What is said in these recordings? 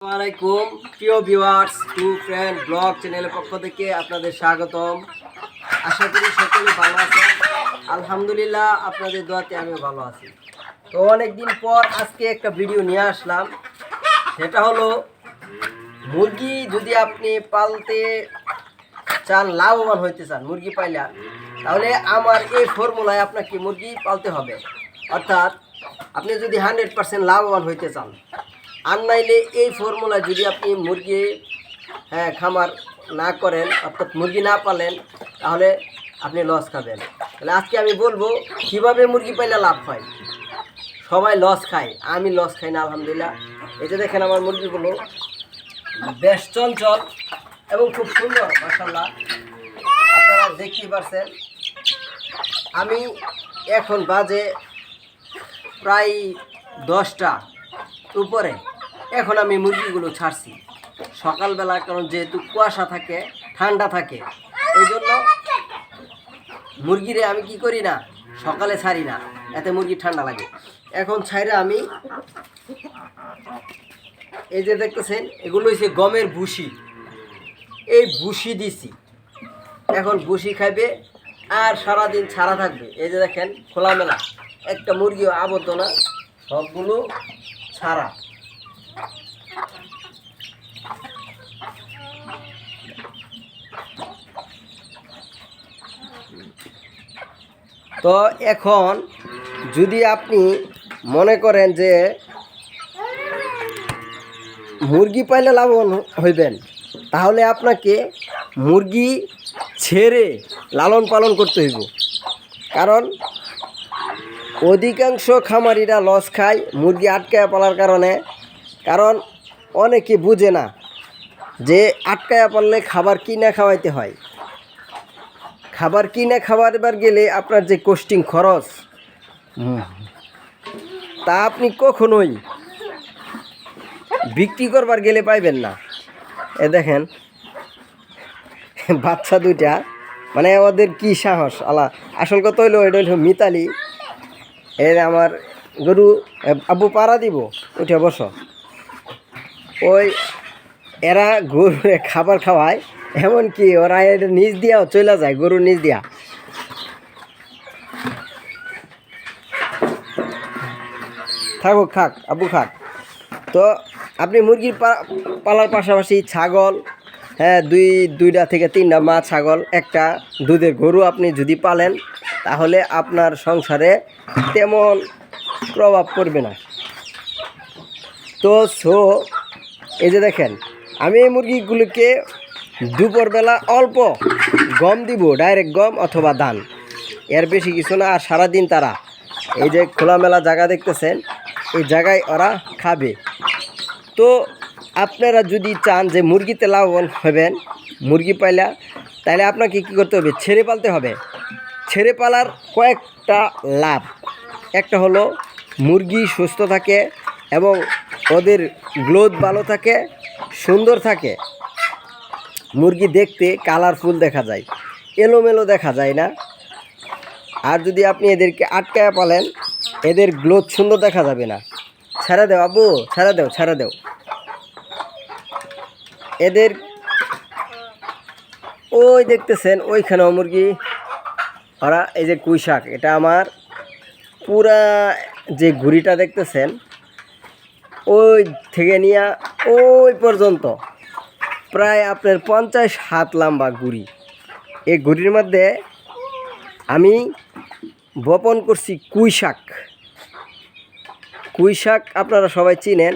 আসসালামাইকুম প্রিয় viewers two friend blog চ্যানেলের পক্ষ থেকে আপনাদের স্বাগতম। আশা করি সকলে ভালো আছেন। আলহামদুলিল্লাহ আপনাদের দোয়াতে আমিও ভালো আছি। তো অনেকদিন পর আজকে একটা ভিডিও নিয়ে আসলাম। সেটা হলো মুরগি যদি আপনি পালতে চান, লাভবান হইতে চান মুরগি পাইলে, তাহলে আমার এই ফর্মুলায় আপনাকে মুরগি পালতে হবে। অর্থাৎ আপনি যদি 100% লাভবান হইতে চান, আর নাইলে এই ফর্মুলায় যদি আপনি মুরগি খামার না করেন, অর্থাৎ মুরগি না পালেন, তাহলে আপনি লস খাবেন। তাহলে আজকে আমি বলবো কীভাবে মুরগি পাইলে লাভ হয়। সবাই লস খায়, আমি লস খাই না আলহামদুলিল্লাহ। এই যে দেখেন আমার মুরগিগুলো বেশ চঞ্চল এবং খুব সুন্দর, মাশাআল্লাহ আপনারা দেখতেই পারছেন। আমি এখন বাজে প্রায় 10টা উপরে। এখন আমি মুরগিগুলো ছাড়ছি সকালবেলা, কারণ যেহেতু কুয়াশা থাকে, ঠান্ডা থাকে, এই জন্য মুরগিরে আমি কি করি না, সকালে ছাড়ি না, এতে মুরগি ঠান্ডা লাগে। এখন ছাইরে আমি এই যে দেখতেছেন, এগুলো হচ্ছে গমের ভুসি, এই ভুসি দিছি। এখন ভুসি খাইবে আর সারাদিন ছাড়া থাকবে। এই যে দেখেন খোলামেলা, একটা মুরগিও আবদ্ধ না, সবগুলো ছাড়া। তো এখন যদি আপনি মনে করেন যে মুরগি পাইলে লাভবান হইবেন, তাহলে আপনাকে মুরগি ছেড়ে লালন পালন করতে হইব। কারণ অধিকাংশ খামারিরা লস খায় মুরগি আটকায়া পালার কারণে। কারণ অনেকে বুঝে না যে আটকায়া পারলে খাবার কিনে খাওয়াইতে হয়। খাবার কিনে খাওয়াবার গেলে আপনার যে কস্টিং খরচ, তা আপনি কখনোই বিক্রি করবার গেলে পাইবেন না। এ দেখেন বাচ্চা দুইটা, মানে ওদের কি সাহস আলা। আসল কথা হইলো এটা হইল মিতালি। এর আমার গরু আব্বু পাড়া দিব, উঠে বসো। ওই এরা গরুরে খাবার খাওয়ায়, এমনকি ওরা এর নিচ দিয়াও চলে যায়, গরুর নিচ দিয়া। থাকুক, খাক আব্বু খাক। তো আপনি মুরগির পালার পাশাপাশি ছাগল, দুইটা থেকে 3টা মা ছাগল, একটা দুধের গরু আপনি যদি পালেন, তাহলে আপনার সংসারে তেমন প্রভাব পড়বে না। তো এই যে দেখেন, আমি এই মুরগিগুলোকে দুপুরবেলা অল্প গম দিব, ডাইরেক্ট গম অথবা ধান, এর বেশি কিছু না। আর সারাদিন তারা এই যে খোলামেলা জায়গা দেখতেছেন, এই জায়গায় ওরা খাবে। তো আপনারা যদি চান যে মুরগিতে লাভবান হবেন, মুরগি পাইলা, তাহলে আপনাকে কী করতে হবে, ছেড়ে পালতে হবে। ছেড়ে পালার কয়েকটা লাভ। একটা হলো মুরগি সুস্থ থাকে এবং ওদের গ্রোথ ভালো থাকে, সুন্দর থাকে। মুরগি দেখতে কালারফুল দেখা যায়, এলোমেলো দেখা যায় না। আর যদি আপনি এদেরকে আটকায়া পালেন, এদের গ্রোথ সুন্দর দেখা যাবে না। ছেড়ে দেও আব্বু, ছেড়ে দেও, ছেড়ে দেও। এদের ওই দেখতেছেন ওইখানেও মুরগি, ওরা এই যে কুইশাক, এটা আমার পুরা যে ঘুড়িটা দেখতেছেন, ওই থেকে নিয়ে ওই পর্যন্ত প্রায় আপনার 50 হাত লম্বা ঘুড়ি। এই ঘুড়ির মধ্যে আমি বপন করছি কুইশাক। কুইশাক আপনারা সবাই চিনেন,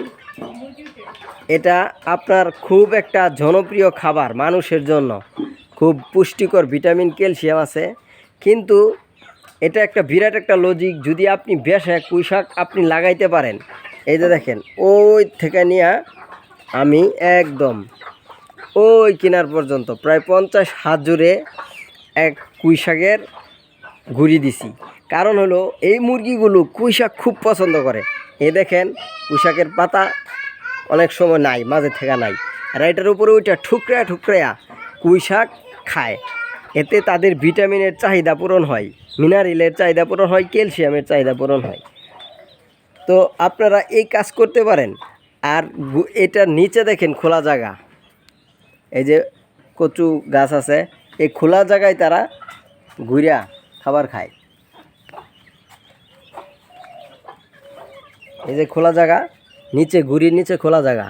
এটা আপনার খুব একটা জনপ্রিয় খাবার, মানুষের জন্য খুব পুষ্টিকর, ভিটামিন ক্যালসিয়াম আছে। কিন্তু এটা একটা বিরাট একটা লজিক, যদি আপনি বেশে কুইশাক আপনি লাগাইতে পারেন। এই যে দেখেন ওই থেকে নিয়ে আমি একদম ওই কিনার পর্যন্ত প্রায় 50 হাত জুড়ে এক কুইশাকের ঘুরি দিছি। কারণ হলো এই মুরগিগুলো কুইশাক খুব পছন্দ করে। এই দেখেন কুইশাকের পাতা অনেক সময় নাই, মাঝে থেকে নাই, আর এটার উপরে ওইটা ঠুকরা ঠুকরা কুইশাক খায়। এতে তাদের ভিটামিনের চাহিদা পূরণ হয়, মিনারেলের চাহিদা পূরণ হয়, ক্যালসিয়ামের চাহিদা পূরণ হয়। তো আপনারা এই কাজ করতে পারেন। আর এটার নিচে দেখেন খোলা জায়গা, এই যে কচু গাছ আছে, এই খোলা জায়গায় তারা ঘুরিয়া খাবার খায়। এই যে খোলা জায়গা, নিচে ঘুরির নিচে খোলা জায়গা,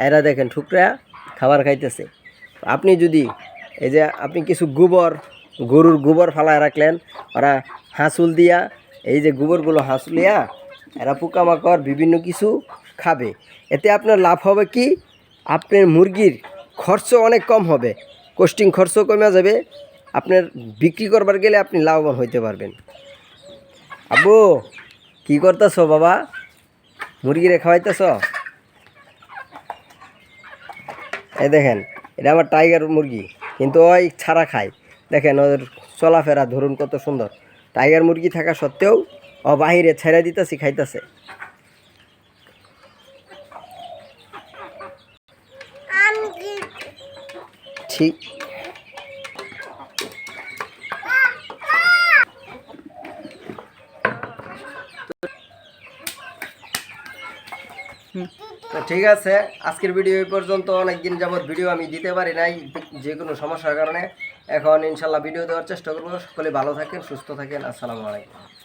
এরা দেখেন ঠুকরা খাবার খাইতেছে। আপনি যদি এই যে আপনি কিছু গরুর গোবর ফালায় রাখলেন, ওরা হাঁসুল দিয়া এই যে গোবরগুলো হাঁসুলিয়া এরা পোকামাকড় বিভিন্ন কিছু খাবে। এতে আপনার লাভ হবে কি, আপনার মুরগির খরচ অনেক কম হবে, কস্টিং খরচ কমে যাবে, আপনার বিক্রি করবার গেলে আপনি লাভবান হইতে পারবেন। আব্বু কি করতেছ বাবা, মুরগিরে খাওয়াইতেছ? এই দেখেন এটা আমার টাইগার মুরগি, কিন্তু ওই ছাড়া খায়। দেখেন ওদের চলাফেরা ধরুন কত সুন্দর। টাইগার মুরগি থাকা সত্ত্বেও ও বাহিরে ছেড়ে দিতেছি, খাইতেছে। ঠিক তো ঠিক আছে, আজকের ভিডিও এই পর্যন্ত। অনেকদিন যাবৎ ভিডিও আমি দিতে পারি নাই যে কোনো সমস্যার কারণে। এখন ইনশাল্লাহ ভিডিও দেওয়ার চেষ্টা করবো। সকলে ভালো থাকেন, সুস্থ থাকেন। আসসালামু আলাইকুম।